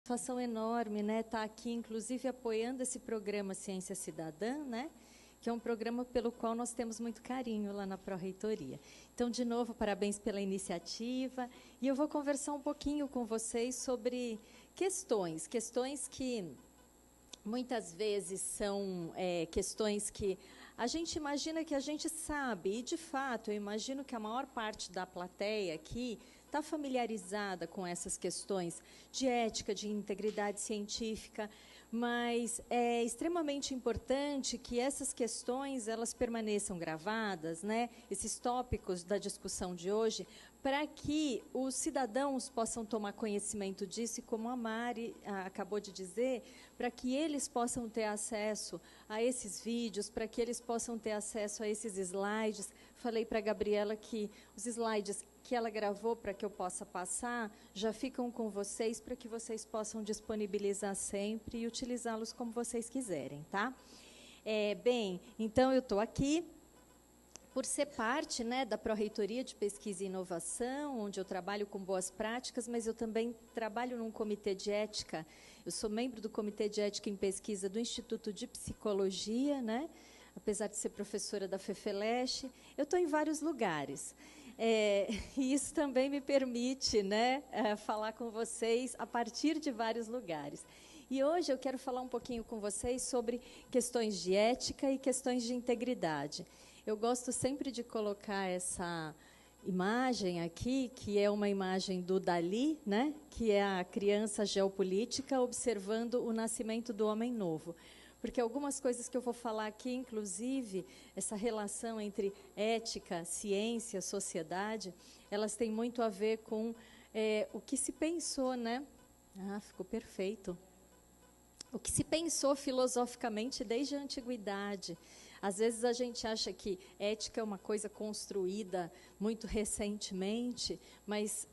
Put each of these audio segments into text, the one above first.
Satisfação enorme, né, estar aqui, inclusive apoiando esse programa Ciência Cidadã, né, que é um programa pelo qual nós temos muito carinho lá na Pró-Reitoria. Então, de novo, parabéns pela iniciativa, e eu vou conversar um pouquinho com vocês sobre questões que muitas vezes são questões que a gente imagina que a gente sabe, e, de fato, eu imagino que a maior parte da plateia aqui está familiarizada com essas questões de ética, de integridade científica, mas é extremamente importante que essas questões elas permaneçam gravadas, né? Esses tópicos da discussão de hoje, para que os cidadãos possam tomar conhecimento disso, e como a Mari acabou de dizer, para que eles possam ter acesso a esses vídeos, para que eles possam ter acesso a esses slides. Falei para a Gabriela que os slides que ela gravou para que eu possa passar, já ficam com vocês para que vocês possam disponibilizar sempre e utilizá-los como vocês quiserem, tá? Bem, então eu estou aqui por ser parte, né, da Pró-Reitoria de Pesquisa e Inovação, onde eu trabalho com boas práticas, mas eu também trabalho num comitê de ética. Eu sou membro do Comitê de Ética em Pesquisa do Instituto de Psicologia, né? Apesar de ser professora da FEFELESH, eu estou em vários lugares. E isso também me permite, né, falar com vocês a partir de vários lugares. E hoje eu quero falar um pouquinho com vocês sobre questões de ética e questões de integridade. Eu gosto sempre de colocar essa imagem aqui, que é uma imagem do Dalí, né, que é a criança geopolítica observando o nascimento do homem novo. Porque algumas coisas que eu vou falar aqui, inclusive, essa relação entre ética, ciência, sociedade, elas têm muito a ver com o que se pensou, né? Ah, ficou perfeito. O que se pensou filosoficamente desde a antiguidade. Às vezes a gente acha que ética é uma coisa construída muito recentemente, mas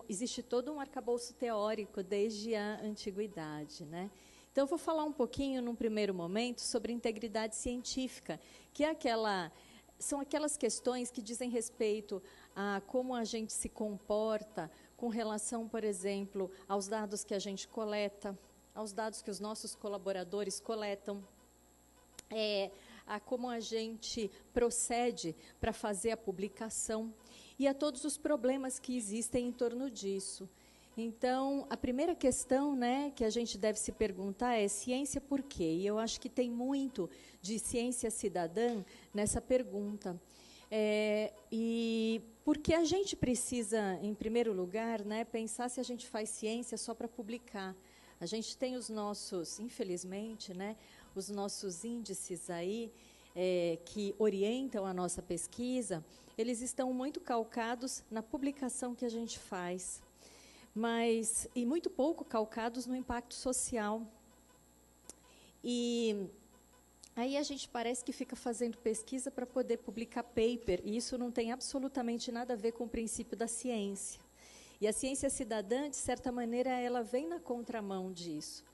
existe todo um arcabouço teórico desde a antiguidade, né? Então, eu vou falar um pouquinho, num primeiro momento, sobre integridade científica, que são aquelas questões que dizem respeito a como a gente se comporta com relação, por exemplo, aos dados que a gente coleta, aos dados que os nossos colaboradores coletam, a como a gente procede para fazer a publicação e a todos os problemas que existem em torno disso. Então, a primeira questão, né, que a gente deve se perguntar é ciência por quê? E eu acho que tem muito de ciência cidadã nessa pergunta. E porque a gente precisa, em primeiro lugar, né, pensar se a gente faz ciência só para publicar. A gente tem os nossos, infelizmente, né, os nossos índices aí, que orientam a nossa pesquisa, eles estão muito calcados na publicação que a gente faz, e muito pouco calcados no impacto social. E aí a gente parece que fica fazendo pesquisa para poder publicar paper, e isso não tem absolutamente nada a ver com o princípio da ciência. E a ciência cidadã, de certa maneira, ela vem na contramão disso.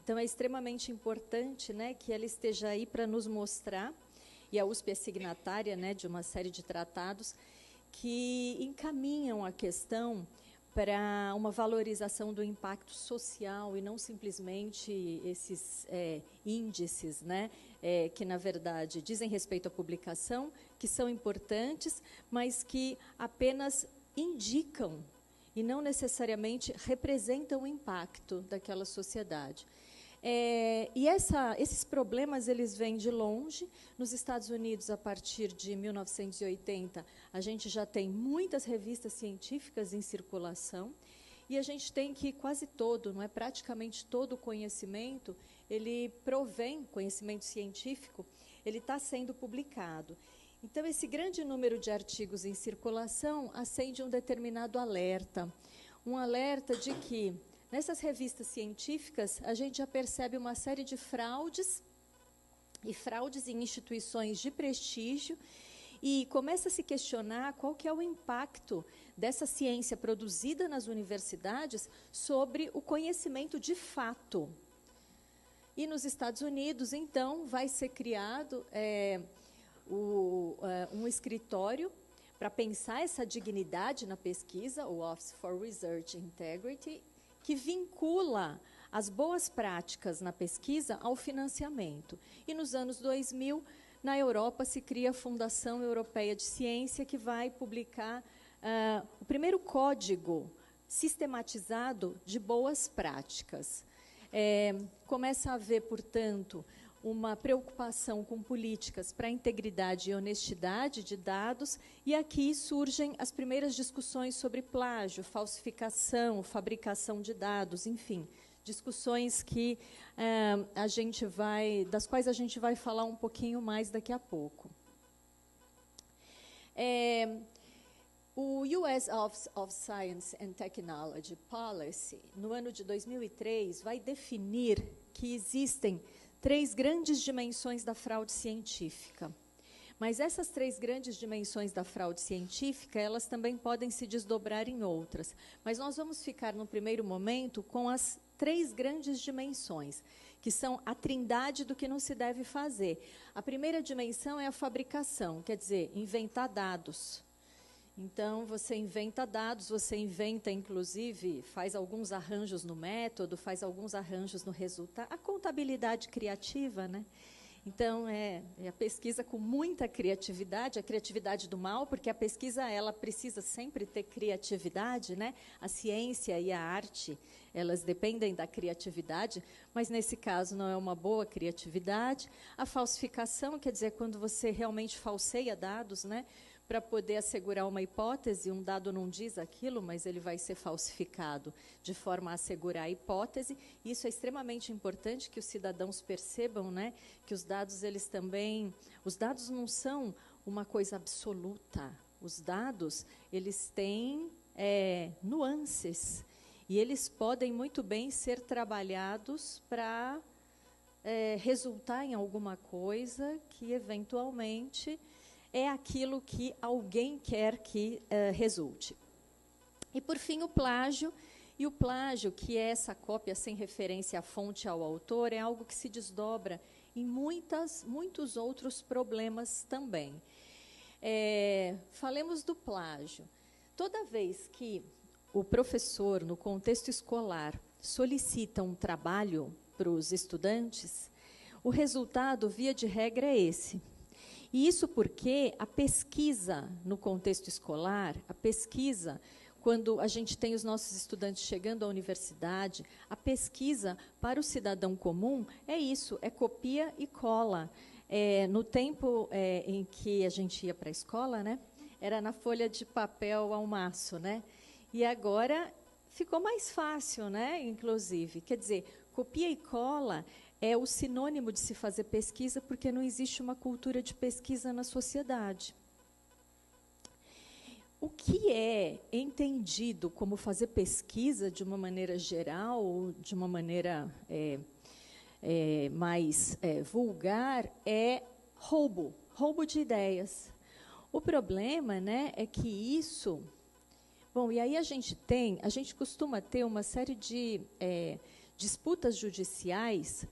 Então, é extremamente importante, né, que ela esteja aí para nos mostrar, e a USP é signatária, né, de uma série de tratados que encaminham a questão para uma valorização do impacto social e não simplesmente esses índices, né, que, na verdade, dizem respeito à publicação, que são importantes, mas que apenas indicam e não necessariamente representam o impacto daquela sociedade. Esses problemas eles vêm de longe. Nos Estados Unidos, a partir de 1980, a gente já tem muitas revistas científicas em circulação, e a gente tem que quase todo, não é praticamente todo o conhecimento, ele provém, conhecimento científico, ele está sendo publicado. Então, esse grande número de artigos em circulação acende um determinado alerta. Um alerta de que, nessas revistas científicas, a gente já percebe uma série de fraudes, e fraudes em instituições de prestígio, e começa a se questionar qual que é o impacto dessa ciência produzida nas universidades sobre o conhecimento de fato. E nos Estados Unidos, então, vai ser criado um escritório para pensar essa dignidade na pesquisa, o Office for Research Integrity, que vincula as boas práticas na pesquisa ao financiamento. E nos anos 2000, na Europa, se cria a Fundação Europeia de Ciência, que vai publicar o primeiro código sistematizado de boas práticas. Começa a haver, portanto, uma preocupação com políticas para a integridade e honestidade de dados, e aqui surgem as primeiras discussões sobre plágio, falsificação, fabricação de dados, enfim, discussões que das quais a gente vai falar um pouquinho mais daqui a pouco. O US Office of Science and Technology Policy, no ano de 2003, vai definir que existem 3 grandes dimensões da fraude científica. Mas essas 3 grandes dimensões da fraude científica, elas também podem se desdobrar em outras. Mas nós vamos ficar, no primeiro momento, com as 3 grandes dimensões, que são a trindade do que não se deve fazer. A primeira dimensão é a fabricação, quer dizer, inventar dados. Então, você inventa dados, você inventa, inclusive, faz alguns arranjos no método, faz alguns arranjos no resultado. A contabilidade criativa, né? Então, é a pesquisa com muita criatividade, a criatividade do mal, porque a pesquisa ela precisa sempre ter criatividade, né? A ciência e a arte, elas dependem da criatividade, mas, nesse caso, não é uma boa criatividade. A falsificação, quer dizer, quando você realmente falseia dados, né? Para poder assegurar uma hipótese, um dado não diz aquilo, mas ele vai ser falsificado de forma a assegurar a hipótese. Isso é extremamente importante que os cidadãos percebam, né, que os dados não são uma coisa absoluta. Os dados, eles têm nuances e eles podem muito bem ser trabalhados para resultar em alguma coisa que eventualmente é aquilo que alguém quer que resulte. E, por fim, o plágio. E o plágio, que é essa cópia sem referência à fonte ao autor, é algo que se desdobra em muitos outros problemas também. Falemos do plágio. Toda vez que o professor, no contexto escolar, solicita um trabalho para os estudantes, o resultado, via de regra, é esse. E isso porque a pesquisa no contexto escolar, a pesquisa, quando a gente tem os nossos estudantes chegando à universidade, a pesquisa para o cidadão comum é isso, é copia e cola. No tempo em que a gente ia para a escola, né, era na folha de papel ao maço, né? E agora ficou mais fácil, né, inclusive. Quer dizer, copia e cola é o sinônimo de se fazer pesquisa, porque não existe uma cultura de pesquisa na sociedade. O que é entendido como fazer pesquisa de uma maneira geral, de uma maneira mais vulgar, é roubo de ideias. O problema, né, é que isso... Bom, e aí a gente costuma ter uma série de disputas judiciais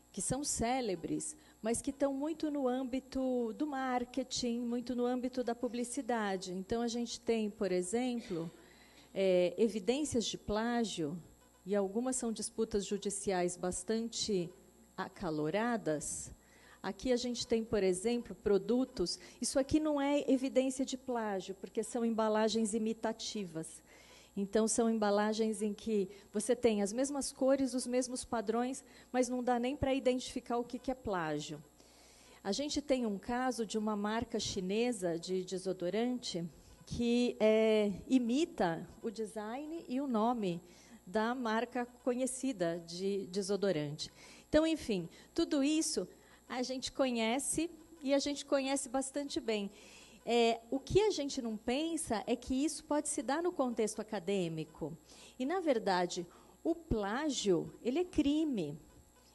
que são célebres, mas que estão muito no âmbito do marketing, muito no âmbito da publicidade. Então, a gente tem, por exemplo, evidências de plágio, e algumas são disputas judiciais bastante acaloradas. Aqui a gente tem, por exemplo, produtos... Isso aqui não é evidência de plágio, porque são embalagens imitativas. Então, são embalagens em que você tem as mesmas cores, os mesmos padrões, mas não dá nem para identificar o que é plágio. A gente tem um caso de uma marca chinesa de desodorante que imita o design e o nome da marca conhecida de desodorante. Então, enfim, tudo isso a gente conhece e a gente conhece bastante bem. O que a gente não pensa é que isso pode se dar no contexto acadêmico. E, na verdade, o plágio, ele é crime.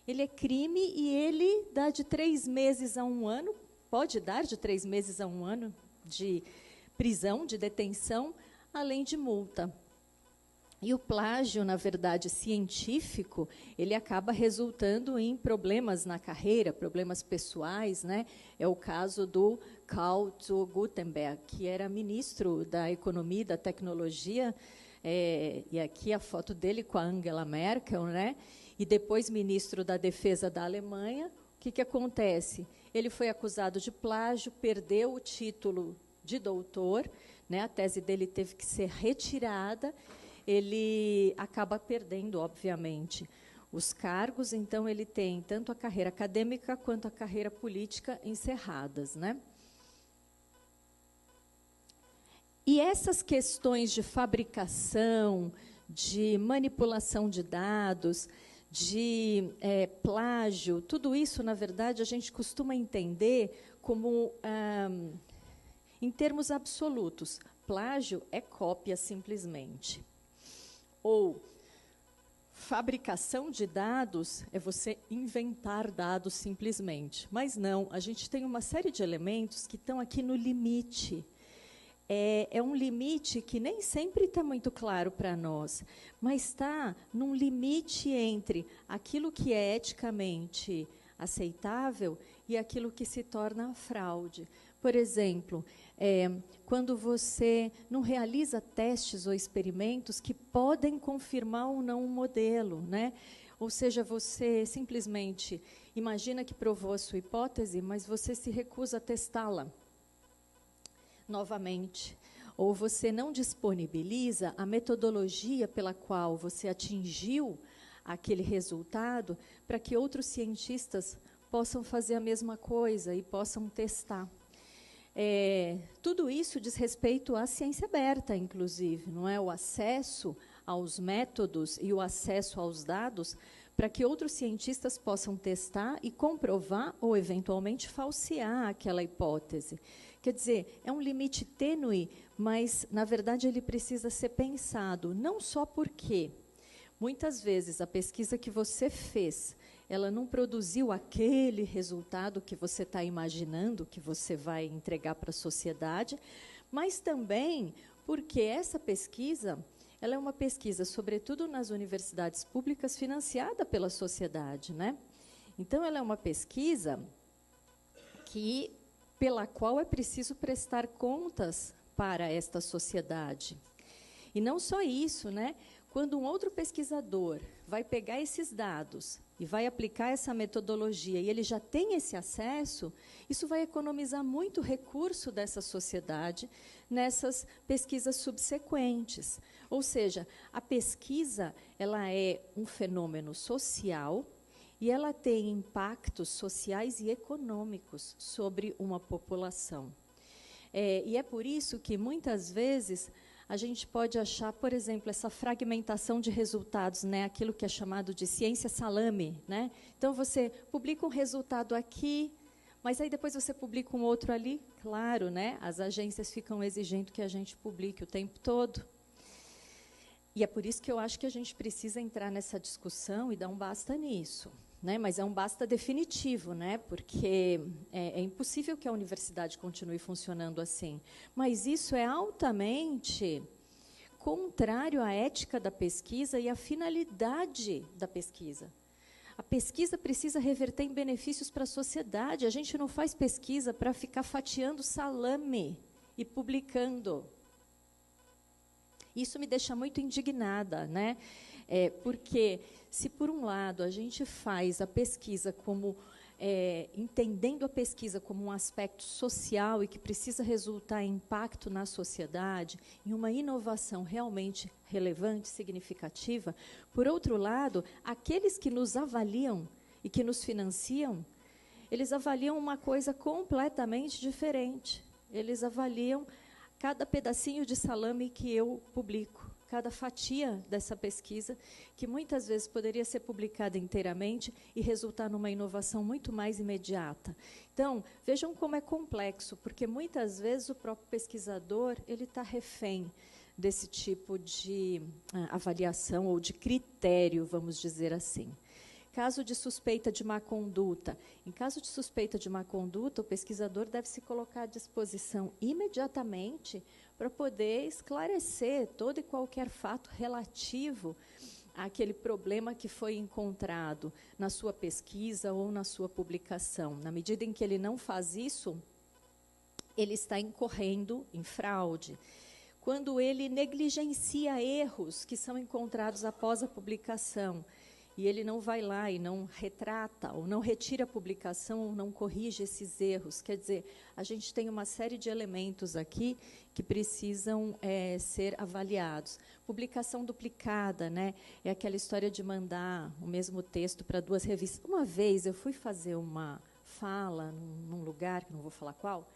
Ele é crime e ele dá de 3 meses a 1 ano, pode dar de 3 meses a 1 ano de prisão, de detenção, além de multa. E o plágio, na verdade, científico, ele acaba resultando em problemas na carreira, problemas pessoais, né? É o caso do Karl zu Gutenberg, que era ministro da Economia e da Tecnologia e aqui a foto dele com a Angela Merkel, né? E depois ministro da Defesa da Alemanha. O que acontece? Ele foi acusado de plágio, perdeu o título de doutor, né? A tese dele teve que ser retirada, ele acaba perdendo, obviamente, os cargos, então ele tem tanto a carreira acadêmica quanto a carreira política encerradas, né? E essas questões de fabricação, de manipulação de dados, de plágio, tudo isso, na verdade, a gente costuma entender como, em termos absolutos, plágio é cópia simplesmente. Ou fabricação de dados é você inventar dados simplesmente. Mas não, a gente tem uma série de elementos que estão aqui no limite. É um limite que nem sempre está muito claro para nós, mas está num limite entre aquilo que é eticamente aceitável e aquilo que se torna fraude. Por exemplo, quando você não realiza testes ou experimentos que podem confirmar ou não um modelo, né? Ou seja, você simplesmente imagina que provou a sua hipótese, mas você se recusa a testá-la novamente, ou você não disponibiliza a metodologia pela qual você atingiu aquele resultado para que outros cientistas possam fazer a mesma coisa e possam testar. Tudo isso diz respeito à ciência aberta, inclusive, não é? O acesso aos métodos e o acesso aos dados para que outros cientistas possam testar e comprovar ou, eventualmente, falsear aquela hipótese. Quer dizer, é um limite tênue, mas, na verdade, ele precisa ser pensado, não só porque, muitas vezes, a pesquisa que você fez, ela não produziu aquele resultado que você está imaginando, que você vai entregar para a sociedade, mas também porque essa pesquisa, ela é uma pesquisa, sobretudo nas universidades públicas, financiada pela sociedade, né? Então, ela é uma pesquisa pela qual é preciso prestar contas para esta sociedade. E não só isso, né? Quando um outro pesquisador vai pegar esses dados e vai aplicar essa metodologia e ele já tem esse acesso, isso vai economizar muito recurso dessa sociedade nessas pesquisas subsequentes. Ou seja, a pesquisa, ela é um fenômeno social e ela tem impactos sociais e econômicos sobre uma população. E é por isso que, muitas vezes, a gente pode achar, por exemplo, essa fragmentação de resultados, né, aquilo que é chamado de ciência salame, né? Então, você publica um resultado aqui, mas aí depois você publica um outro ali. Claro, né, as agências ficam exigindo que a gente publique o tempo todo. E é por isso que eu acho que a gente precisa entrar nessa discussão e dar um basta nisso. Né, mas é um basta definitivo, né, porque é impossível que a universidade continue funcionando assim. Mas isso é altamente contrário à ética da pesquisa e à finalidade da pesquisa. A pesquisa precisa reverter em benefícios para a sociedade. A gente não faz pesquisa para ficar fatiando salame e publicando. Isso me deixa muito indignada, né? Porque, se por um lado a gente faz a pesquisa como, entendendo a pesquisa como um aspecto social e que precisa resultar em impacto na sociedade, em uma inovação realmente relevante, significativa, por outro lado, aqueles que nos avaliam e que nos financiam, eles avaliam uma coisa completamente diferente. Eles avaliam cada pedacinho de salame que eu publico, cada fatia dessa pesquisa, que muitas vezes poderia ser publicada inteiramente e resultar numa inovação muito mais imediata. Então, vejam como é complexo, porque muitas vezes o próprio pesquisador ele está refém desse tipo de avaliação ou de critério, vamos dizer assim. Caso de suspeita de má conduta. Em caso de suspeita de má conduta, o pesquisador deve se colocar à disposição imediatamente para poder esclarecer todo e qualquer fato relativo àquele problema que foi encontrado na sua pesquisa ou na sua publicação. Na medida em que ele não faz isso, ele está incorrendo em fraude. quando ele negligencia erros que são encontrados após a publicação, e ele não vai lá e não retrata, ou não retira a publicação, ou não corrige esses erros. Quer dizer, a gente tem uma série de elementos aqui que precisam ser avaliados. Publicação duplicada, né? É aquela história de mandar o mesmo texto para 2 revistas. Uma vez eu fui fazer uma fala num lugar, que não vou falar qual,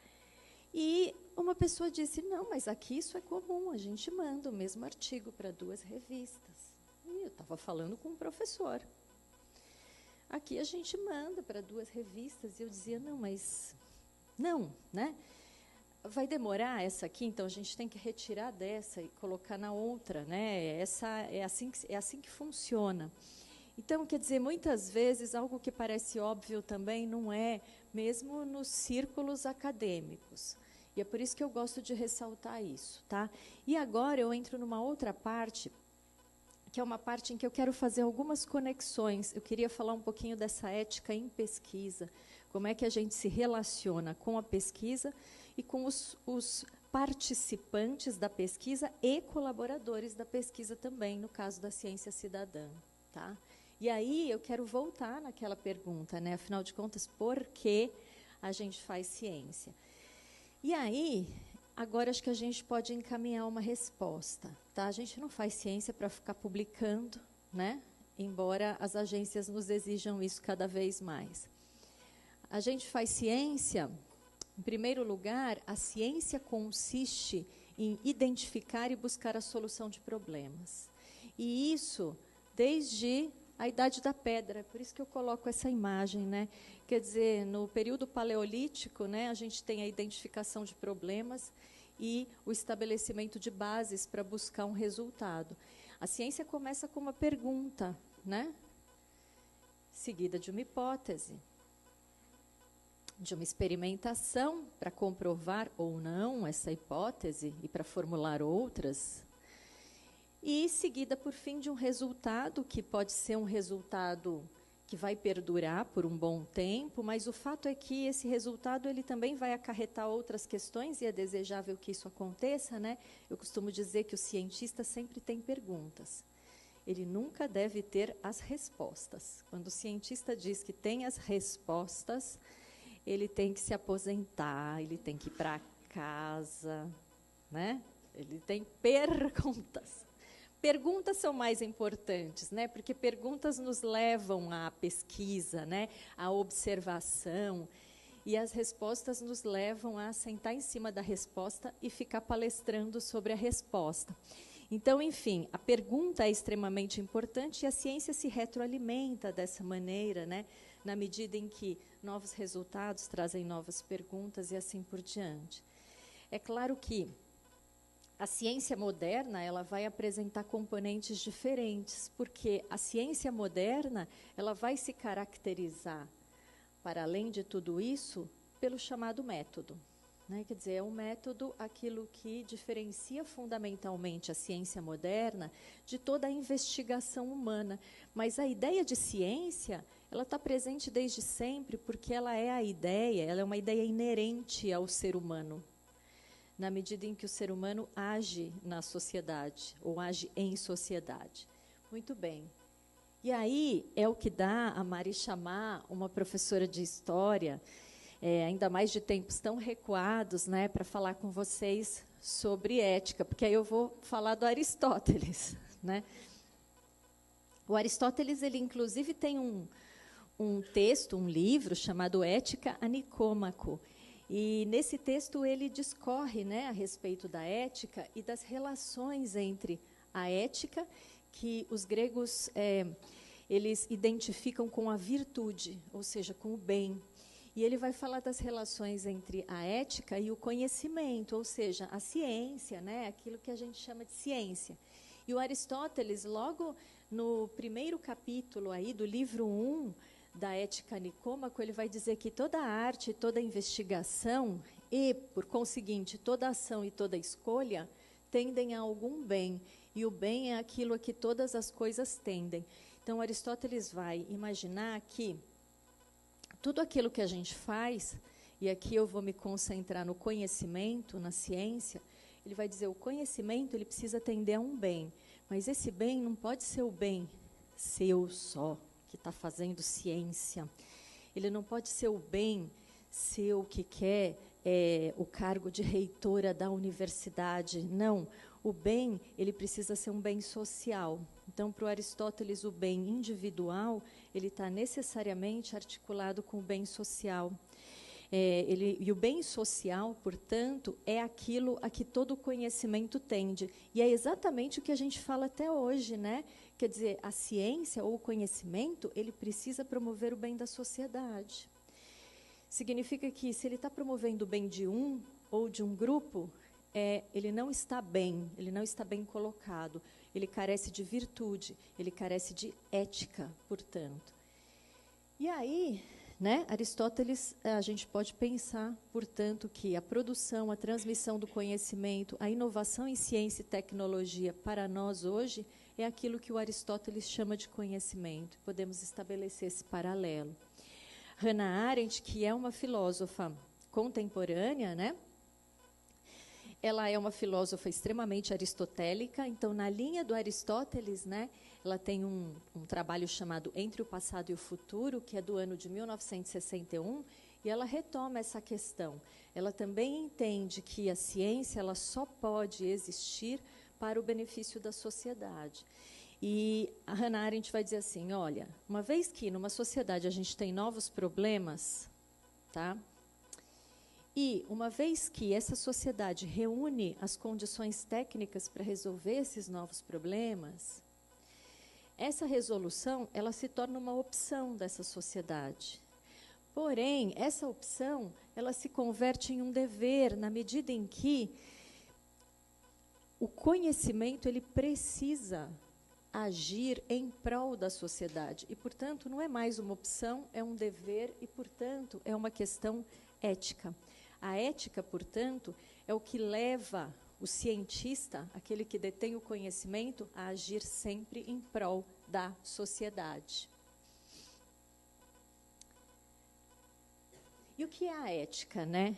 e uma pessoa disse, não, mas aqui isso é comum, a gente manda o mesmo artigo para 2 revistas. E eu estava falando com um professor. Aqui a gente manda para 2 revistas. E eu dizia, não, mas não, né? Vai demorar essa aqui, então a gente tem que retirar dessa e colocar na outra, né? É assim que funciona. Então, quer dizer, muitas vezes, algo que parece óbvio também não é, mesmo nos círculos acadêmicos. E é por isso que eu gosto de ressaltar isso, tá? E agora eu entro numa outra parte, que é uma parte em que eu quero fazer algumas conexões. Eu queria falar um pouquinho dessa ética em pesquisa, como é que a gente se relaciona com a pesquisa e com os participantes da pesquisa e colaboradores da pesquisa também, no caso da ciência cidadã. Tá? E aí eu quero voltar naquela pergunta, né? Afinal de contas, por que a gente faz ciência? E aí, agora acho que a gente pode encaminhar uma resposta. Tá? A gente não faz ciência para ficar publicando, né? Embora as agências nos exijam isso cada vez mais. A gente faz ciência, em primeiro lugar, a ciência consiste em identificar e buscar a solução de problemas. E isso desde a Idade da Pedra, por isso que eu coloco essa imagem, né? Quer dizer, no período paleolítico, né, a gente tem a identificação de problemas e o estabelecimento de bases para buscar um resultado. A ciência começa com uma pergunta, né? Seguida de uma hipótese, de uma experimentação para comprovar ou não essa hipótese e para formular outras, e seguida, por fim, de um resultado que pode ser um resultado que vai perdurar por um bom tempo, mas o fato é que esse resultado ele também vai acarretar outras questões, e é desejável que isso aconteça, né? Eu costumo dizer que o cientista sempre tem perguntas. Ele nunca deve ter as respostas. Quando o cientista diz que tem as respostas, ele tem que se aposentar, ele tem que ir para casa, né? Ele tem perguntas. Perguntas são mais importantes, né? Porque perguntas nos levam à pesquisa, né? À observação, e as respostas nos levam a sentar em cima da resposta e ficar palestrando sobre a resposta. Então, enfim, a pergunta é extremamente importante e a ciência se retroalimenta dessa maneira, né? Na medida em que novos resultados trazem novas perguntas e assim por diante. É claro que a ciência moderna ela vai apresentar componentes diferentes, porque a ciência moderna ela vai se caracterizar, para além de tudo isso, pelo chamado método. Né? Quer dizer, é um método aquilo que diferencia fundamentalmente a ciência moderna de toda a investigação humana. Mas a ideia de ciência ela está presente desde sempre, porque ela é a ideia, ela é uma ideia inerente ao ser humano, na medida em que o ser humano age na sociedade, ou age em sociedade. Muito bem. E aí é o que dá a Mari chamar uma professora de história, ainda mais de tempos tão recuados, né, para falar com vocês sobre ética, porque aí eu vou falar do Aristóteles. Né? O Aristóteles, ele inclusive tem um texto, um livro chamado Ética a Nicômaco. E nesse texto ele discorre, né, a respeito da ética e das relações entre a ética, que os gregos eles identificam com a virtude, ou seja, com o bem. E ele vai falar das relações entre a ética e o conhecimento, ou seja, a ciência, né, aquilo que a gente chama de ciência. E o Aristóteles, logo no primeiro capítulo aí do livro 1, da Ética Nicômaco, ele vai dizer que toda arte, toda investigação e, por conseguinte, toda ação e toda escolha tendem a algum bem, e o bem é aquilo a que todas as coisas tendem. Então, Aristóteles vai imaginar que tudo aquilo que a gente faz, e aqui eu vou me concentrar no conhecimento, na ciência, ele vai dizer, o conhecimento ele precisa tender a um bem, mas esse bem não pode ser o bem seu só, que está fazendo ciência. Ele não pode ser o bem seu que quer o cargo de reitora da universidade. Não, o bem ele precisa ser um bem social. Então, para o Aristóteles, o bem individual ele está necessariamente articulado com o bem social. E o bem social, portanto, é aquilo a que todo conhecimento tende. E é exatamente o que a gente fala até hoje, né? Quer dizer, a ciência ou o conhecimento, ele precisa promover o bem da sociedade. Significa que, se ele está promovendo o bem de um ou de um grupo, ele não está bem colocado, ele carece de virtude, ele carece de ética, portanto. E aí, né, Aristóteles, a gente pode pensar, portanto, que a produção, a transmissão do conhecimento, a inovação em ciência e tecnologia para nós hoje é aquilo que o Aristóteles chama de conhecimento. Podemos estabelecer esse paralelo. Hannah Arendt, que é uma filósofa contemporânea, né? Ela é uma filósofa extremamente aristotélica, então, na linha do Aristóteles, né, ela tem um trabalho chamado Entre o Passado e o Futuro, que é do ano de 1961, e ela retoma essa questão. Ela também entende que a ciência ela só pode existir para o benefício da sociedade. E a Hannah Arendt vai dizer assim, olha, uma vez que numa sociedade a gente tem novos problemas, tá? E uma vez que essa sociedade reúne as condições técnicas para resolver esses novos problemas, essa resolução ela se torna uma opção dessa sociedade. Porém, essa opção ela se converte em um dever na medida em que o conhecimento ele precisa agir em prol da sociedade. E, portanto, não é mais uma opção, é um dever e, portanto, é uma questão ética. A ética, portanto, é o que leva o cientista, aquele que detém o conhecimento, a agir sempre em prol da sociedade. E o que é a ética, né?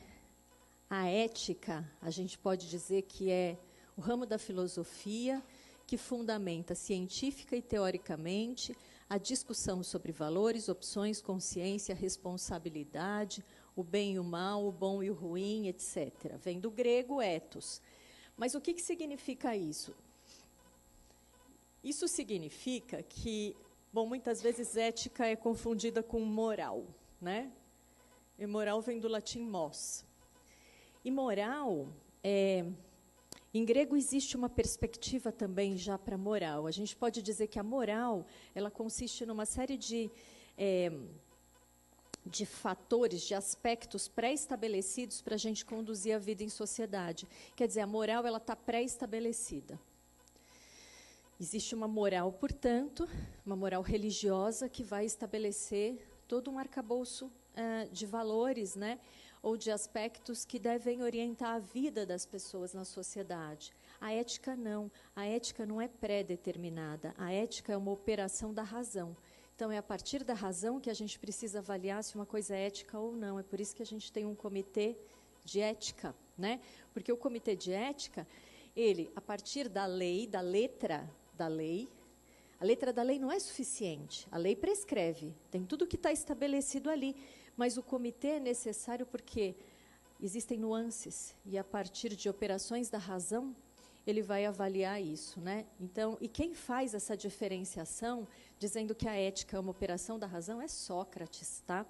A ética, a gente pode dizer que é o ramo da filosofia que fundamenta científica e teoricamente a discussão sobre valores, opções, consciência, responsabilidade, o bem e o mal, o bom e o ruim, etc. Vem do grego ethos. Mas o que significa isso? Isso significa que, bom, muitas vezes ética é confundida com moral, né? E moral vem do latim mos. E moral em grego existe uma perspectiva também já para moral. A gente pode dizer que a moral ela consiste numa série de fatores, de aspectos pré-estabelecidos para a gente conduzir a vida em sociedade. Quer dizer, a moral ela está pré-estabelecida. Existe uma moral, portanto, uma moral religiosa que vai estabelecer todo um arcabouço de valores, né, ou de aspectos que devem orientar a vida das pessoas na sociedade. A ética não é pré-determinada. A ética é uma operação da razão. Então, é a partir da razão que a gente precisa avaliar se uma coisa é ética ou não. É por isso que a gente tem um comitê de ética, né? Porque o comitê de ética, ele, a partir da lei, da letra da lei, a letra da lei não é suficiente. A lei prescreve, tem tudo que está estabelecido ali. Mas o comitê é necessário porque existem nuances. E, a partir de operações da razão, ele vai avaliar isso, né? Então, e quem faz essa diferenciação, dizendo que a ética é uma operação da razão, é Sócrates, tá?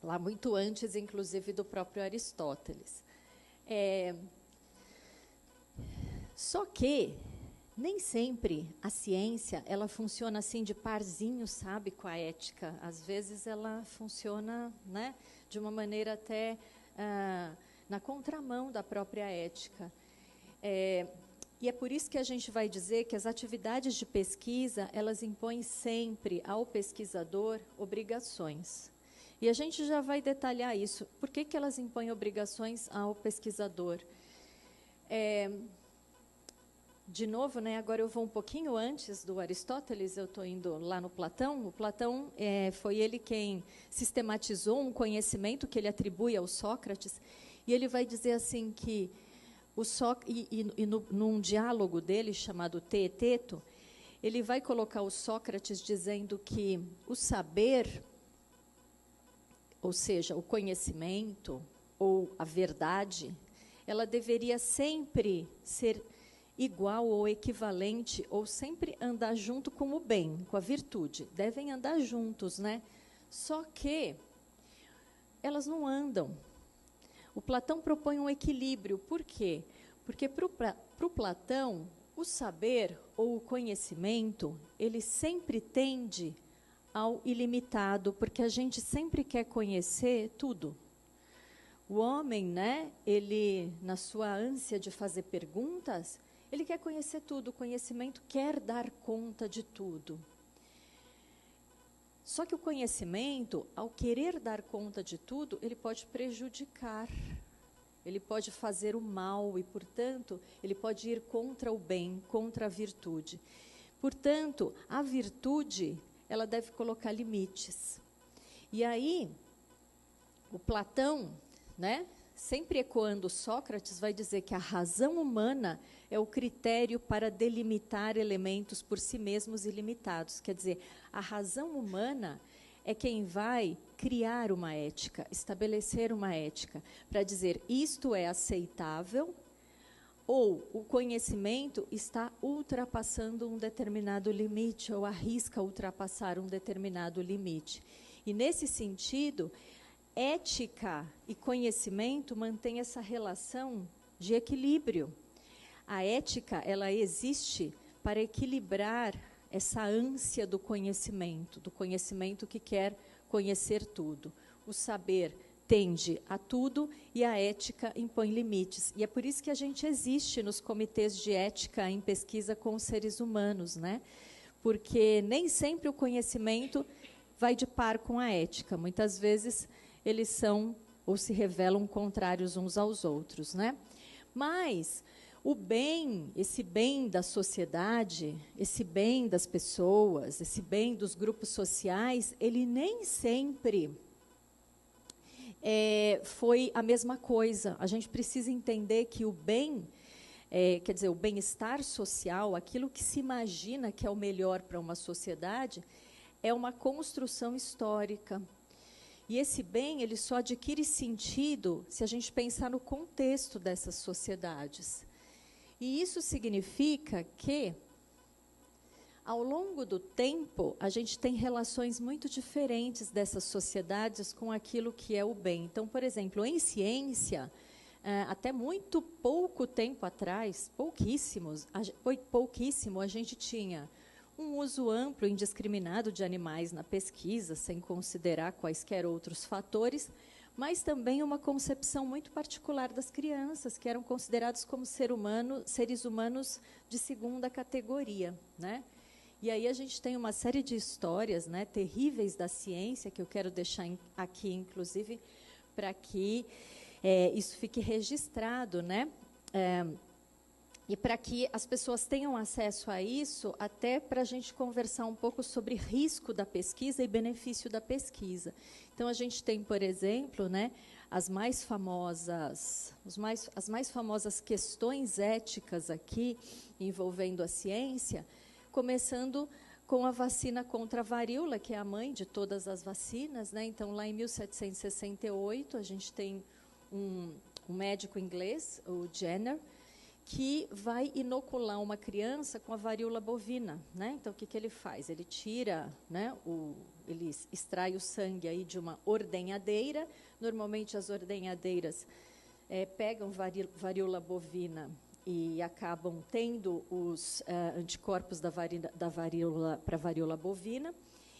Lá muito antes, inclusive, do próprio Aristóteles. Só que nem sempre a ciência ela funciona assim de parzinho, sabe, com a ética. Às vezes ela funciona, né, de uma maneira até na contramão da própria ética. E é por isso que a gente vai dizer que as atividades de pesquisa, elas impõem sempre ao pesquisador obrigações. E a gente já vai detalhar isso. Por que elas impõem obrigações ao pesquisador? De novo, né, agora eu vou um pouquinho antes do Aristóteles, eu estou indo lá no Platão. O Platão foi ele quem sistematizou um conhecimento que ele atribui ao Sócrates, e ele vai dizer assim que Num diálogo dele, chamado Teeteto, ele vai colocar o Sócrates dizendo que o saber, ou seja, o conhecimento ou a verdade, ela deveria sempre ser igual ou equivalente, ou sempre andar junto com o bem, com a virtude. Devem andar juntos, né? Só que elas não andam. O Platão propõe um equilíbrio. Por quê? Porque para o Platão, o saber ou o conhecimento, ele sempre tende ao ilimitado, porque a gente sempre quer conhecer tudo. O homem, né, ele, na sua ânsia de fazer perguntas, ele quer conhecer tudo, o conhecimento quer dar conta de tudo. Só que o conhecimento, ao querer dar conta de tudo, ele pode prejudicar, ele pode fazer o mal e, portanto, ele pode ir contra o bem, contra a virtude. Portanto, a virtude, ela deve colocar limites. E aí, o Platão, né, sempre ecoando Sócrates, vai dizer que a razão humana é o critério para delimitar elementos por si mesmos ilimitados. Quer dizer, a razão humana é quem vai criar uma ética, estabelecer uma ética, para dizer isto é aceitável ou o conhecimento está ultrapassando um determinado limite ou arrisca ultrapassar um determinado limite. E, nesse sentido, ética e conhecimento mantêm essa relação de equilíbrio. A ética, ela existe para equilibrar essa ânsia do conhecimento que quer conhecer tudo. O saber tende a tudo e a ética impõe limites. E é por isso que a gente existe nos comitês de ética em pesquisa com os seres humanos, né? Porque nem sempre o conhecimento vai de par com a ética. Muitas vezes eles são ou se revelam contrários uns aos outros, né? Mas o bem, esse bem da sociedade, esse bem das pessoas, esse bem dos grupos sociais, ele nem sempre foi a mesma coisa. A gente precisa entender que o bem, quer dizer, o bem-estar social, aquilo que se imagina que é o melhor para uma sociedade, é uma construção histórica. E esse bem, ele só adquire sentido se a gente pensar no contexto dessas sociedades. E isso significa que, ao longo do tempo, a gente tem relações muito diferentes dessas sociedades com aquilo que é o bem. Então, por exemplo, em ciência, até muito pouco tempo atrás, pouquíssimo, a gente tinha um uso amplo e indiscriminado de animais na pesquisa, sem considerar quaisquer outros fatores, mas também uma concepção muito particular das crianças, que eram considerados como seres humanos de segunda categoria, né? E aí a gente tem uma série de histórias, né, terríveis da ciência, que eu quero deixar aqui, inclusive, para que isso fique registrado, né? E para que as pessoas tenham acesso a isso, até para a gente conversar um pouco sobre risco da pesquisa e benefício da pesquisa. Então, a gente tem, por exemplo, né, as mais famosas questões éticas aqui, envolvendo a ciência, começando com a vacina contra a varíola, que é a mãe de todas as vacinas, né? Então, lá em 1768, a gente tem um médico inglês, o Jenner, que vai inocular uma criança com a varíola bovina, né? Então, o que ele faz? Ele tira, né, ele extrai o sangue aí de uma ordenhadeira. Normalmente, as ordenhadeiras pegam varíola bovina e acabam tendo os anticorpos da varíola para a varíola bovina,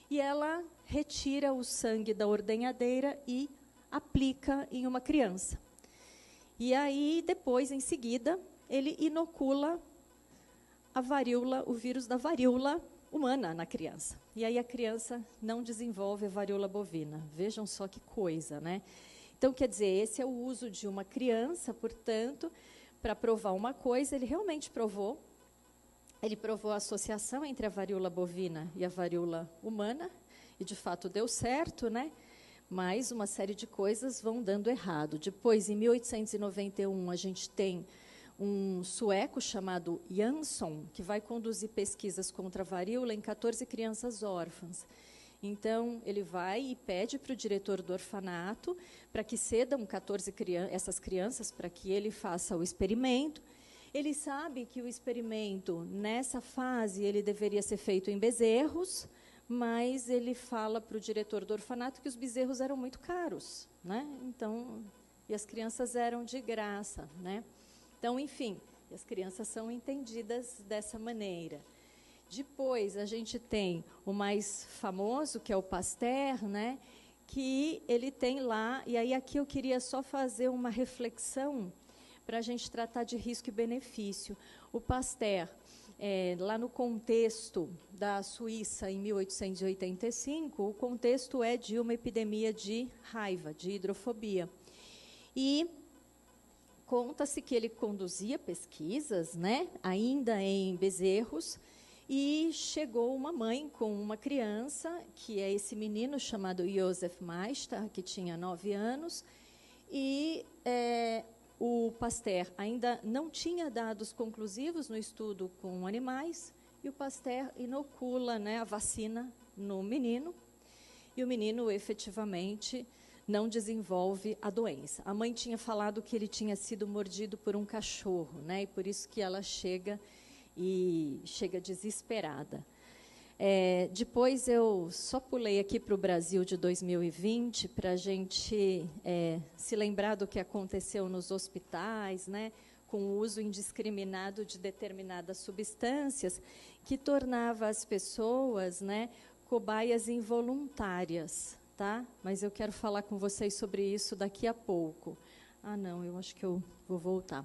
e ela retira o sangue da ordenhadeira e aplica em uma criança. E aí, depois, em seguida, ele inocula o vírus da varíola humana na criança. E aí a criança não desenvolve a varíola bovina. Vejam só que coisa, né? Então, quer dizer, esse é o uso de uma criança, portanto, para provar uma coisa. Ele realmente provou. Ele provou a associação entre a varíola bovina e a varíola humana, e, de fato, deu certo, né? Mas uma série de coisas vão dando errado. Depois, em 1891, a gente tem um sueco chamado Jansson, que vai conduzir pesquisas contra a varíola em 14 crianças órfãs. Então, ele vai e pede para o diretor do orfanato para que cedam essas crianças para que ele faça o experimento. Ele sabe que o experimento, nessa fase, ele deveria ser feito em bezerros, mas ele fala para o diretor do orfanato que os bezerros eram muito caros, né? Então, e as crianças eram de graça, né? Então, enfim, as crianças são entendidas dessa maneira. Depois, a gente tem o mais famoso, que é o Pasteur, né? Que ele tem lá, e aí aqui eu queria só fazer uma reflexão para a gente tratar de risco e benefício. O Pasteur, lá no contexto da Suíça, em 1885, o contexto é de uma epidemia de raiva, de hidrofobia. E conta-se que ele conduzia pesquisas, né, ainda em bezerros, e chegou uma mãe com uma criança, que é esse menino chamado Josef Meister, que tinha 9 anos, e o Pasteur ainda não tinha dados conclusivos no estudo com animais, e o Pasteur inocula, né, a vacina no menino, e o menino efetivamente não desenvolve a doença. A mãe tinha falado que ele tinha sido mordido por um cachorro, né, e por isso que ela chega desesperada. Depois eu só pulei aqui para o Brasil de 2020 para a gente se lembrar do que aconteceu nos hospitais, né, com o uso indiscriminado de determinadas substâncias que tornava as pessoas, né, cobaias involuntárias, tá? Mas eu quero falar com vocês sobre isso daqui a pouco. Ah, não, eu acho que eu vou voltar.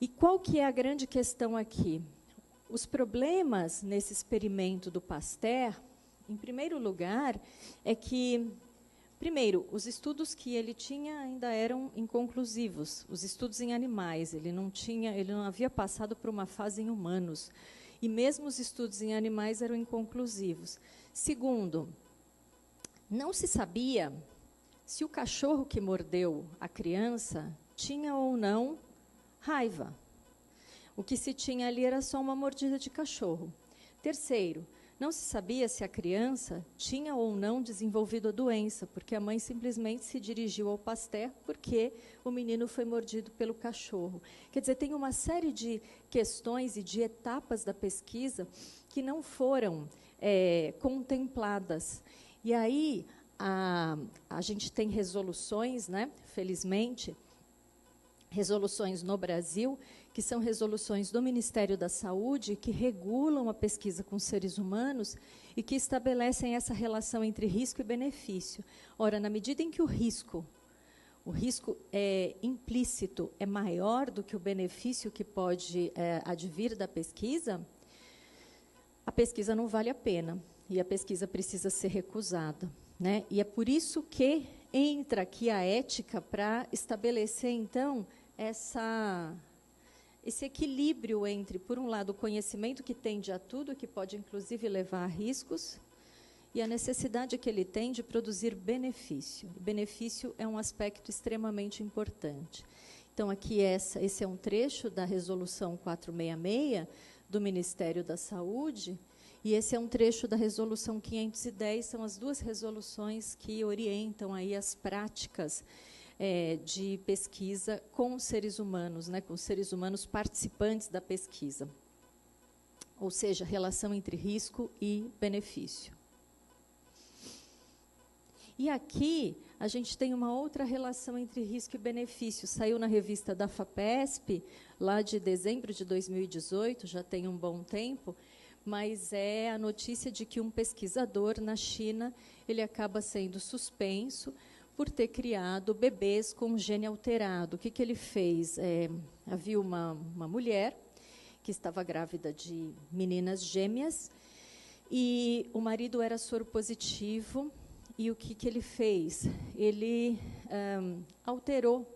E qual que é a grande questão aqui? Os problemas nesse experimento do Pasteur, em primeiro lugar, é que, primeiro, os estudos que ele tinha ainda eram inconclusivos. Os estudos em animais, ele não havia passado por uma fase em humanos. E mesmo os estudos em animais eram inconclusivos. Segundo, não se sabia se o cachorro que mordeu a criança tinha ou não raiva. O que se tinha ali era só uma mordida de cachorro. Terceiro, não se sabia se a criança tinha ou não desenvolvido a doença, porque a mãe simplesmente se dirigiu ao Pasteur porque o menino foi mordido pelo cachorro. Quer dizer, tem uma série de questões e de etapas da pesquisa que não foram contempladas. E aí a gente tem resoluções, né, felizmente, resoluções no Brasil, que são resoluções do Ministério da Saúde, que regulam a pesquisa com seres humanos e que estabelecem essa relação entre risco e benefício. Ora, na medida em que o risco é implícito, é maior do que o benefício que pode advir da pesquisa, a pesquisa não vale a pena e a pesquisa precisa ser recusada, né? E é por isso que entra aqui a ética para estabelecer, então, esse equilíbrio entre, por um lado, o conhecimento que tende a tudo, que pode, inclusive, levar a riscos, e a necessidade que ele tem de produzir benefício. O benefício é um aspecto extremamente importante. Então, aqui, esse é um trecho da Resolução 466 do Ministério da Saúde, e esse é um trecho da Resolução 510, são as duas resoluções que orientam aí as práticas de pesquisa com seres humanos, né, com seres humanos participantes da pesquisa. Ou seja, relação entre risco e benefício. E aqui a gente tem uma outra relação entre risco e benefício. Saiu na revista da FAPESP, lá de dezembro de 2018, já tem um bom tempo, mas é a notícia de que um pesquisador na China ele acaba sendo suspenso por ter criado bebês com gene alterado. O que ele fez? Havia uma mulher que estava grávida de meninas gêmeas e o marido era soropositivo. E o que ele fez? Ele alterou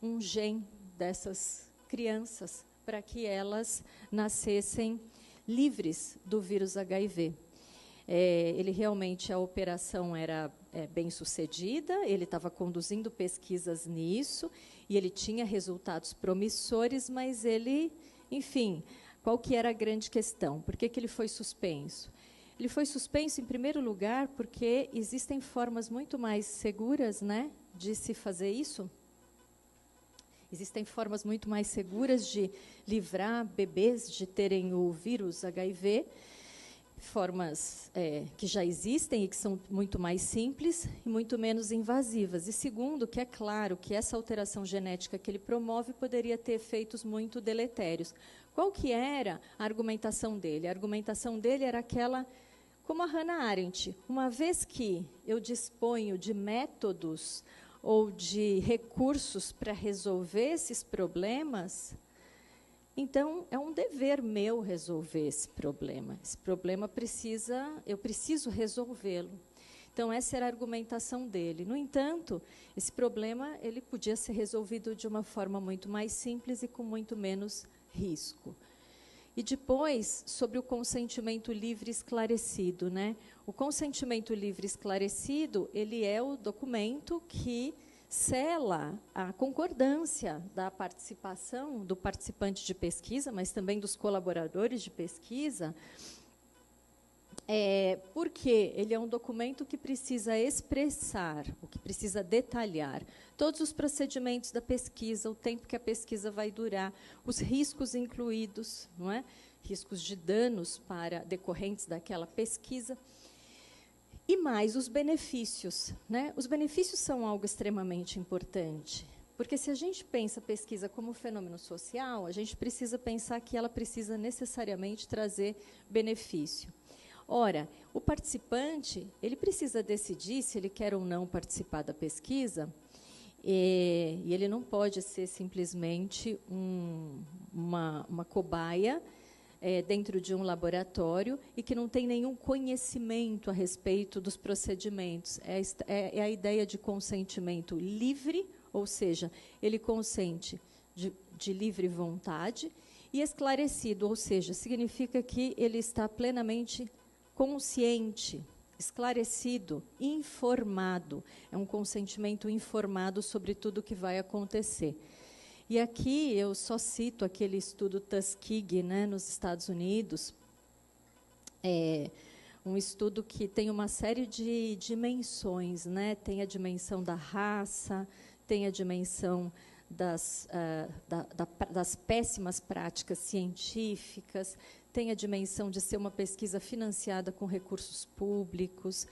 um gene dessas crianças para que elas nascessem livres do vírus HIV. Ele realmente, a operação era bem sucedida, ele estava conduzindo pesquisas nisso, e ele tinha resultados promissores, mas ele, enfim, qual que era a grande questão? Por que ele foi suspenso? Ele foi suspenso, em primeiro lugar, porque existem formas muito mais seguras, né, de se fazer isso. Existem formas muito mais seguras de livrar bebês de terem o vírus HIV, formas que já existem e que são muito mais simples e muito menos invasivas. E segundo, que é claro que essa alteração genética que ele promove poderia ter efeitos muito deletérios. Qual que era a argumentação dele? A argumentação dele era aquela, como a Hannah Arendt, uma vez que eu disponho de métodos ou de recursos para resolver esses problemas, então é um dever meu resolver esse problema. Esse problema eu preciso resolvê-lo. Então essa era a argumentação dele. No entanto, esse problema ele podia ser resolvido de uma forma muito mais simples e com muito menos risco. E depois, sobre o consentimento livre esclarecido, né? O consentimento livre esclarecido, ele é o documento que sela a concordância da participação do participante de pesquisa, mas também dos colaboradores de pesquisa, porque ele é um documento que precisa expressar, o que precisa detalhar todos os procedimentos da pesquisa, o tempo que a pesquisa vai durar, os riscos incluídos, não é? Riscos de danos decorrentes daquela pesquisa, e mais os benefícios, né? Os benefícios são algo extremamente importante, porque se a gente pensa a pesquisa como fenômeno social, a gente precisa pensar que ela precisa necessariamente trazer benefício. Ora, o participante, ele precisa decidir se ele quer ou não participar da pesquisa, e ele não pode ser simplesmente uma cobaia dentro de um laboratório e que não tem nenhum conhecimento a respeito dos procedimentos. É a ideia de consentimento livre, ou seja, ele consente de livre vontade, e esclarecido, ou seja, significa que ele está plenamente consciente, esclarecido, informado. É um consentimento informado sobre tudo o que vai acontecer. E aqui eu só cito aquele estudo Tuskegee, né, nos Estados Unidos, um estudo que tem uma série de dimensões, né? Tem a dimensão da raça, tem a dimensão das péssimas práticas científicas, tem a dimensão de ser uma pesquisa financiada com recursos públicos,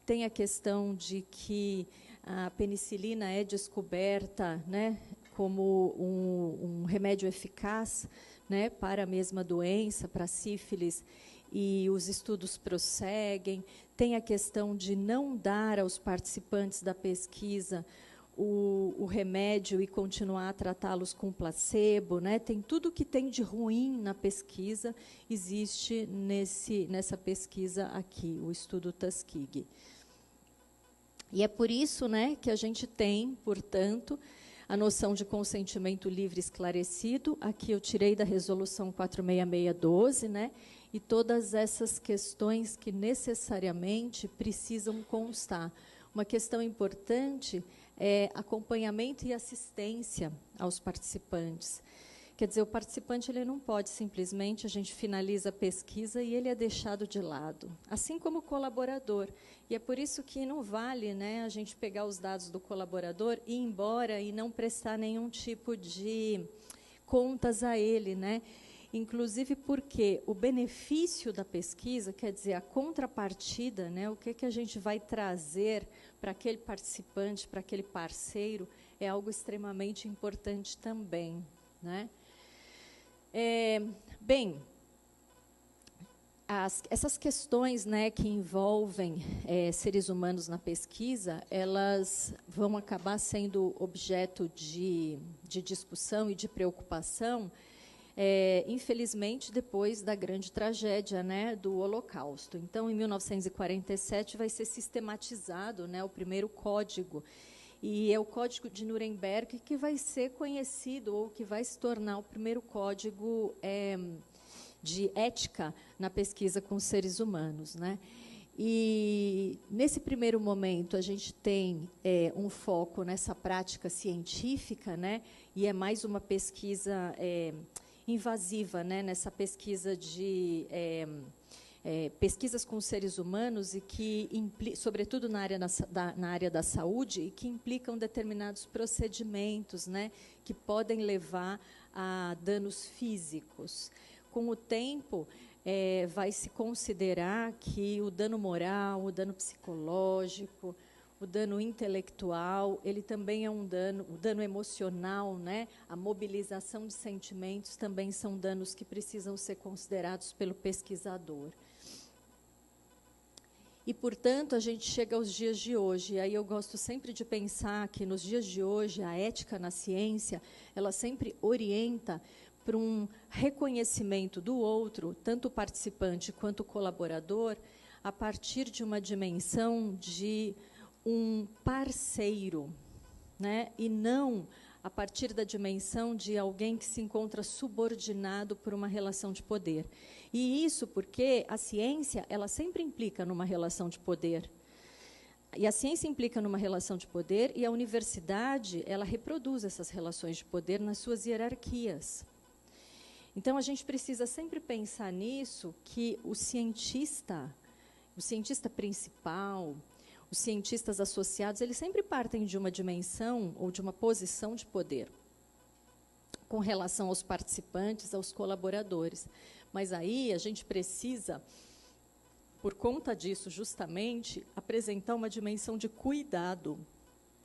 tem a questão de que a penicilina é descoberta, né, como um remédio eficaz, né, para a mesma doença, para a sífilis, e os estudos prosseguem. Tem a questão de não dar aos participantes da pesquisa o remédio e continuar a tratá-los com placebo, né? Tem tudo que tem de ruim na pesquisa, existe nessa pesquisa aqui, o estudo Tuskegee. E é por isso, né, que a gente tem, portanto, a noção de consentimento livre esclarecido. Aqui eu tirei da resolução 46612, né, e todas essas questões que necessariamente precisam constar. Uma questão importante é acompanhamento e assistência aos participantes. Quer dizer, o participante ele não pode simplesmente, a gente finaliza a pesquisa e ele é deixado de lado, assim como o colaborador. E é por isso que não vale, né, a gente pegar os dados do colaborador e ir embora e não prestar nenhum tipo de contas a ele, né? Inclusive porque o benefício da pesquisa, quer dizer, a contrapartida, né, o que a gente vai trazer para aquele participante, para aquele parceiro, é algo extremamente importante também, né? Bem, essas questões, né, que envolvem seres humanos na pesquisa, elas vão acabar sendo objeto de discussão e de preocupação, infelizmente, depois da grande tragédia, né, do Holocausto. Então, em 1947, vai ser sistematizado, né, o primeiro código, e é o Código de Nuremberg que vai ser conhecido, ou que vai se tornar o primeiro código de ética na pesquisa com seres humanos, né? E, nesse primeiro momento, a gente tem um foco nessa prática científica, né, e é mais uma pesquisa invasiva, né, nessa pesquisa de pesquisas com seres humanos e que, sobretudo na área da saúde, e que implicam determinados procedimentos, né, que podem levar a danos físicos. Com o tempo, vai se considerar que o dano moral, o dano psicológico, o dano intelectual, ele também é um dano, o dano emocional, né? A mobilização de sentimentos também são danos que precisam ser considerados pelo pesquisador. E, portanto, a gente chega aos dias de hoje. E aí eu gosto sempre de pensar que, nos dias de hoje, a ética na ciência, ela sempre orienta para um reconhecimento do outro, tanto o participante quanto o colaborador, a partir de uma dimensão de um parceiro, né? E não a partir da dimensão de alguém que se encontra subordinado por uma relação de poder. E isso porque a ciência, ela sempre implica numa relação de poder. E a ciência implica numa relação de poder, e a universidade, ela reproduz essas relações de poder nas suas hierarquias. Então, a gente precisa sempre pensar nisso, que o cientista principal, os cientistas associados, eles sempre partem de uma dimensão ou de uma posição de poder com relação aos participantes, aos colaboradores. Mas aí a gente precisa, por conta disso, justamente, apresentar uma dimensão de cuidado,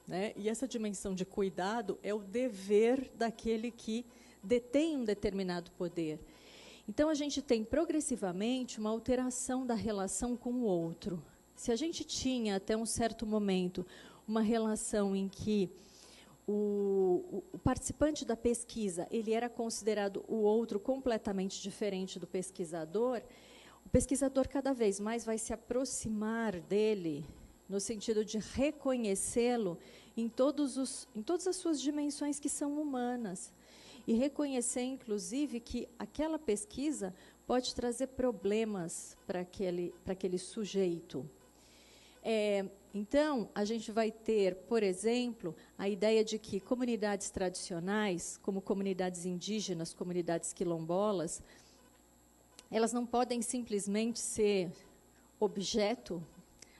né? E essa dimensão de cuidado é o dever daquele que detém um determinado poder. Então, a gente tem, progressivamente, uma alteração da relação com o outro. Se a gente tinha, até um certo momento, uma relação em que o participante da pesquisa ele era considerado o outro completamente diferente do pesquisador, o pesquisador cada vez mais vai se aproximar dele, no sentido de reconhecê-lo em todas as suas dimensões que são humanas. E reconhecer, inclusive, que aquela pesquisa pode trazer problemas para aquele sujeito. Então, a gente vai ter, por exemplo, a ideia de que comunidades tradicionais, como comunidades indígenas, comunidades quilombolas, elas não podem simplesmente ser objeto.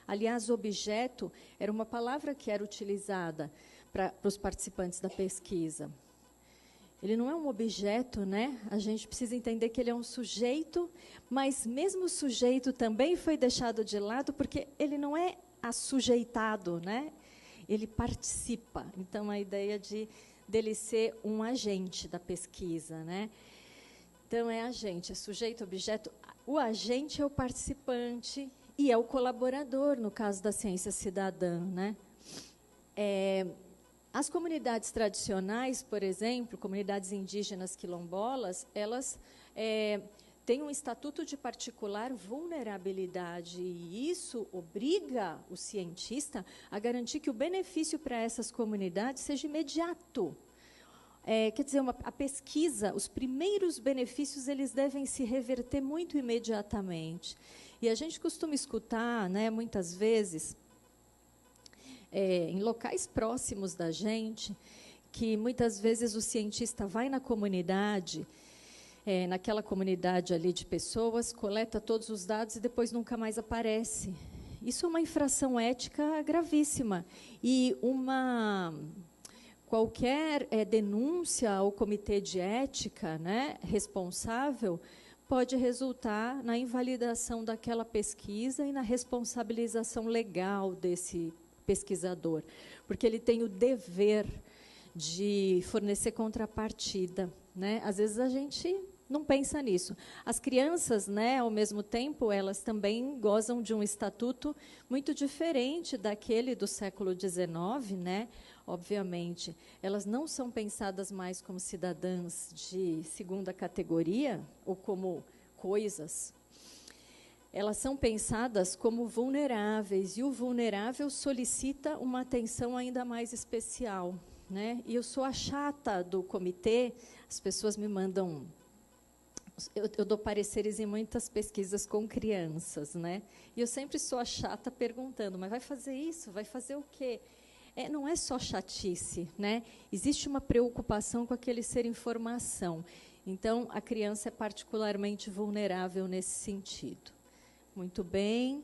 Aliás, objeto era uma palavra que era utilizada para os participantes da pesquisa. Ele não é um objeto, né? A gente precisa entender que ele é um sujeito, mas mesmo o sujeito também foi deixado de lado, porque ele não é assujeitado, né? Ele participa. Então, a ideia dele ser um agente da pesquisa, né? Então, é agente, é sujeito, objeto. O agente é o participante e é o colaborador, no caso da ciência cidadã, né? As comunidades tradicionais, por exemplo, comunidades indígenas quilombolas, elas têm um estatuto de particular vulnerabilidade, e isso obriga o cientista a garantir que o benefício para essas comunidades seja imediato. Quer dizer, a pesquisa, os primeiros benefícios, eles devem se reverter muito imediatamente. E a gente costuma escutar, né, muitas vezes, em locais próximos da gente, que muitas vezes o cientista vai na comunidade, naquela comunidade ali de pessoas, coleta todos os dados e depois nunca mais aparece. Isso é uma infração ética gravíssima. E qualquer denúncia ao comitê de ética, né, responsável, pode resultar na invalidação daquela pesquisa e na responsabilização legal desse pesquisador, porque ele tem o dever de fornecer contrapartida, né? Às vezes a gente não pensa nisso. As crianças, né, ao mesmo tempo, elas também gozam de um estatuto muito diferente daquele do século XIX, né? Obviamente, elas não são pensadas mais como cidadãs de segunda categoria ou como coisas. Elas são pensadas como vulneráveis, e o vulnerável solicita uma atenção ainda mais especial, né? E eu sou a chata do comitê, as pessoas me mandam eu dou pareceres em muitas pesquisas com crianças, né? E eu sempre sou a chata perguntando, mas vai fazer isso? Vai fazer o quê? Não é só chatice, né? Existe uma preocupação com aquele ser em formação. Então, a criança é particularmente vulnerável nesse sentido. Muito bem.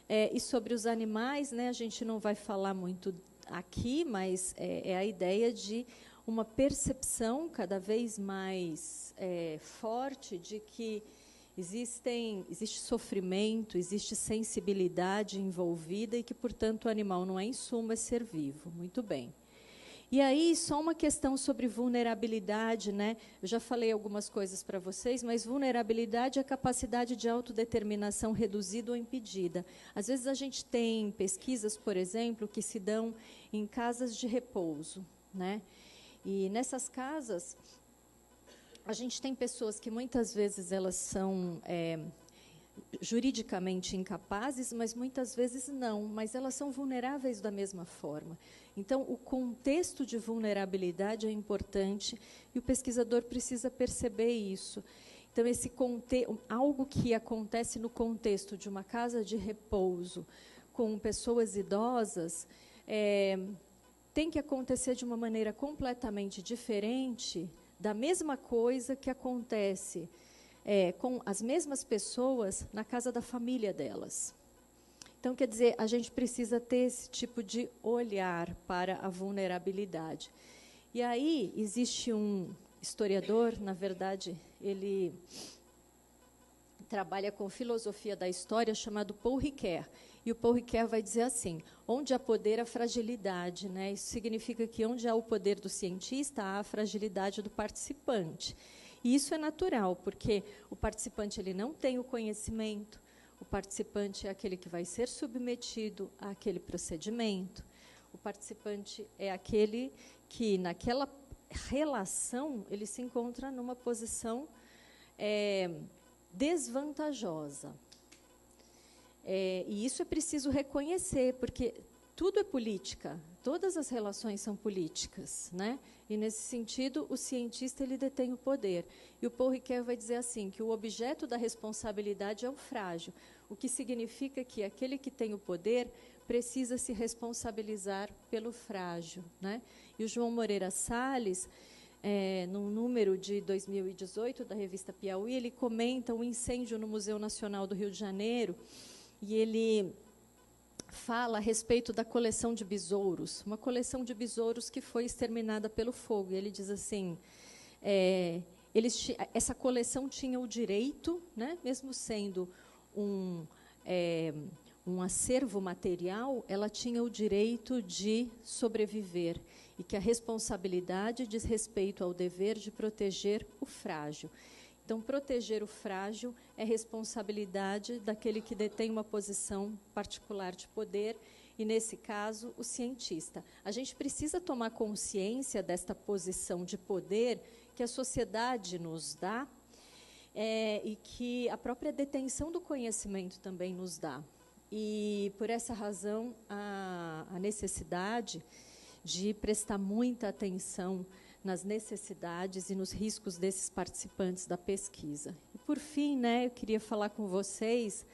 E sobre os animais, né, a gente não vai falar muito aqui, mas é a ideia de uma percepção cada vez mais forte de que existe sofrimento, existe sensibilidade envolvida e que, portanto, o animal não é insumo, é ser vivo. Muito bem. E aí, só uma questão sobre vulnerabilidade, né? Eu já falei algumas coisas para vocês, mas vulnerabilidade é a capacidade de autodeterminação reduzida ou impedida. Às vezes, a gente tem pesquisas, por exemplo, que se dão em casas de repouso, né? E nessas casas, a gente tem pessoas que muitas vezes elas são juridicamente incapazes, mas muitas vezes não, mas elas são vulneráveis da mesma forma. Então, o contexto de vulnerabilidade é importante e o pesquisador precisa perceber isso. Então, algo que acontece no contexto de uma casa de repouso com pessoas idosas tem que acontecer de uma maneira completamente diferente da mesma coisa que acontece com as mesmas pessoas na casa da família delas. Então, quer dizer, a gente precisa ter esse tipo de olhar para a vulnerabilidade. E aí, existe um historiador, na verdade, ele trabalha com filosofia da história, chamado Paul Ricoeur. E o Paul Ricoeur vai dizer assim, onde há poder, há fragilidade, né? Isso significa que onde há o poder do cientista, há a fragilidade do participante. E isso é natural, porque o participante ele não tem o conhecimento, o participante é aquele que vai ser submetido àquele procedimento, o participante é aquele que, naquela relação, ele se encontra numa posição desvantajosa. E isso é preciso reconhecer, porque tudo é política, todas as relações são políticas, né? E, nesse sentido, o cientista ele detém o poder. E o Paul Ricoeur vai dizer assim, que o objeto da responsabilidade é o frágil, o que significa que aquele que tem o poder precisa se responsabilizar pelo frágil, né? E o João Moreira Salles, num número de 2018 da revista Piauí, ele comenta um incêndio no Museu Nacional do Rio de Janeiro, e ele fala a respeito da coleção de besouros, uma coleção de besouros que foi exterminada pelo fogo. E ele diz assim, essa coleção tinha o direito, né, mesmo sendo um acervo material, ela tinha o direito de sobreviver, e que a responsabilidade diz respeito ao dever de proteger o frágil. Então, proteger o frágil é responsabilidade daquele que detém uma posição particular de poder, e, nesse caso, o cientista. A gente precisa tomar consciência desta posição de poder que a sociedade nos dá e que a própria detenção do conhecimento também nos dá. E, por essa razão, a necessidade de prestar muita atenção nas necessidades e nos riscos desses participantes da pesquisa. E, por fim, né, eu queria falar com vocês,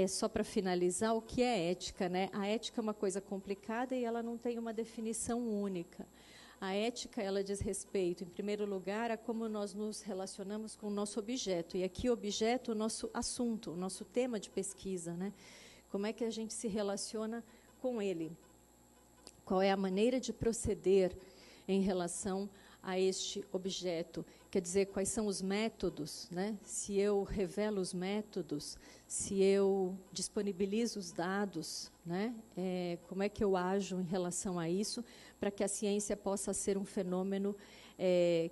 só para finalizar, o que é ética, né? A ética é uma coisa complicada e ela não tem uma definição única. A ética, ela diz respeito, em primeiro lugar, a como nós nos relacionamos com o nosso objeto. E aqui, objeto, o nosso assunto, o nosso tema de pesquisa, né? Como é que a gente se relaciona com ele? Qual é a maneira de proceder em relação a este objeto? Quer dizer, quais são os métodos, né? Se eu revelo os métodos, se eu disponibilizo os dados, né? Como é que eu ajo em relação a isso, para que a ciência possa ser um fenômeno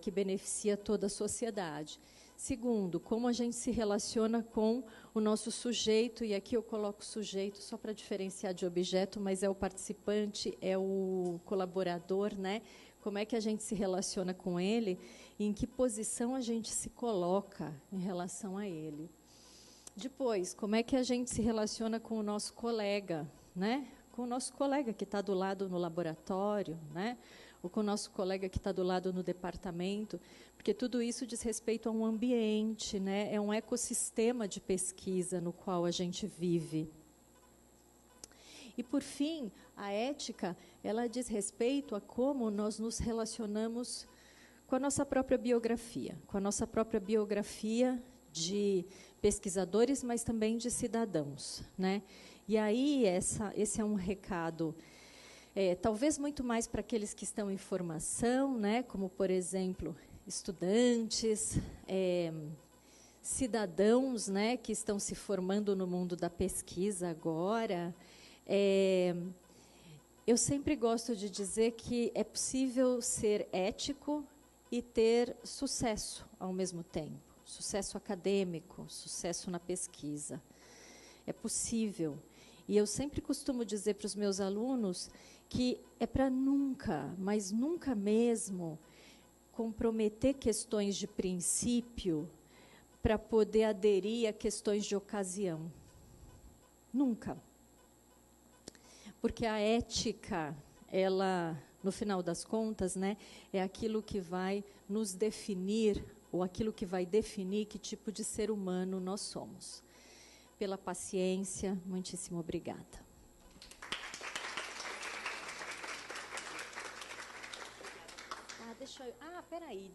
que beneficia toda a sociedade. Segundo, como a gente se relaciona com o nosso sujeito, e aqui eu coloco sujeito só para diferenciar de objeto, mas é o participante, é o colaborador, né? Como é que a gente se relaciona com ele e em que posição a gente se coloca em relação a ele. Depois, como é que a gente se relaciona com o nosso colega, né? Com o nosso colega que está do lado no laboratório, né? ou com o nosso colega que está do lado no departamento, porque tudo isso diz respeito a um ambiente, né? É um ecossistema de pesquisa no qual a gente vive. E, por fim, a ética, ela diz respeito a como nós nos relacionamos com a nossa própria biografia, de pesquisadores, mas também de cidadãos, né? E aí, esse é um recado, talvez muito mais para aqueles que estão em formação, né? Como, por exemplo, estudantes, cidadãos, né, que estão se formando no mundo da pesquisa agora. Eu sempre gosto de dizer que é possível ser ético e ter sucesso ao mesmo tempo. Sucesso acadêmico, sucesso na pesquisa. É possível. E eu sempre costumo dizer para os meus alunos que é para nunca, mas nunca mesmo, comprometer questões de princípio para poder aderir a questões de ocasião. Nunca. Porque a ética, ela, no final das contas, né, é aquilo que vai nos definir, ou aquilo que vai definir que tipo de ser humano nós somos. Pela paciência, muitíssimo obrigada. Peraí,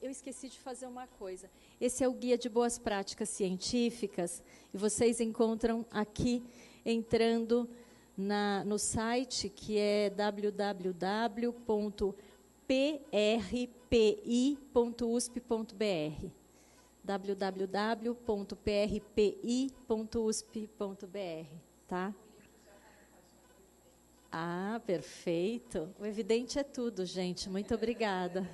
eu esqueci de fazer uma coisa. Esse é o Guia de Boas Práticas Científicas, e vocês encontram aqui, entrando no site, que é www.prpi.usp.br. www.prpi.usp.br, tá? Ah, perfeito. O evidente é tudo, gente. Muito obrigada.